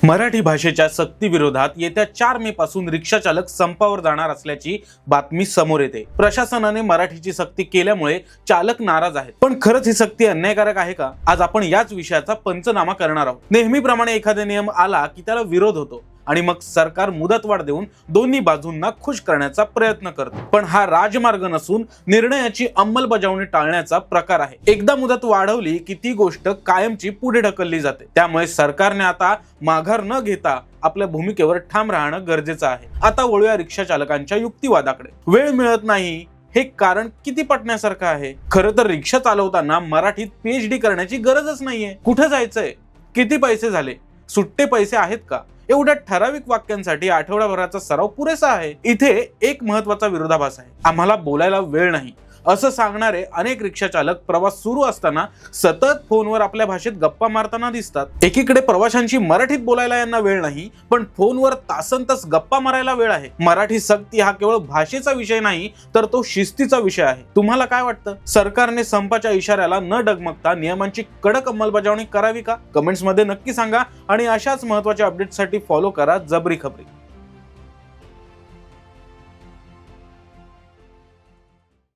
मराठी भाषेच्या सक्तीविरोधात येत्या 4 मे पासून रिक्षा चालक संपावर जाणार असल्याची बातमी समोर येते। प्रशासनाने मराठीची सक्ती केल्यामुळे चालक नाराज आहेत, पण खरंच ही सक्ती अन्यायकारक आहे का? आज आपण याच विषयाचा पंचनामा करणार आहोत। नेहमीप्रमाणे एखादा नियम आला की त्याला विरोध होतो आणि मग सरकार मुदतवाढ देऊन दोन्ही बाजूंना खुश करण्याचा प्रयत्न करते, पण हा राजमार्ग नसून निर्णयाची अंमलबजावणी टाळण्याचा प्रकार आहे। एकदा मुदत वाढवली की ती गोष्ट कायमची पुढे ढकलली जाते। त्यामुळे सरकारने आता माघार न घेता आपल्या भूमिकेवर ठाम राहणं गरजेचं आहे। आता वळूया रिक्षा चालकांच्या युक्तिवादाकडे। वेळ मिळत नाही हे कारण किती पटण्यासारखं आहे? खरं तर रिक्षा चालवताना मराठीत PhD करण्याची गरजच नाहीये। कुठे जायचंय, किती पैसे झाले, सुट्टे पैसे आहेत का, एवढ्या ठराविक वाक्यांसाठी आठवडाभराचा सराव पुरेसा आहे। इथे एक महत्त्वाचा विरोधाभास आहे, आम्हाला बोलायला वेळ नाही असं सांगणारे अनेक रिक्षा चालक प्रवास सुरू असताना सतत फोनवर आपल्या भाषेत गप्पा मारताना दिसतात। एकीकडे प्रवाशांशी मराठीत बोलायला यांना वेळ नाही, पण फोनवर तासनतास गप्पा मारायला वेळ आहे। मराठी सक्ती हा केवळ भाषेचा विषय नाही, तर तो शिस्तीचा विषय आहे। तुम्हाला काय वाटतं? सरकारने संपाच्या इशाऱ्याला न डगमगता नियमांची कडक अंमलबजावणी करावी का? कमेंट्स मध्ये नक्की सांगा आणि अशाच महत्त्वाच्या अपडेट्ससाठी फॉलो करा जबरी खबरी।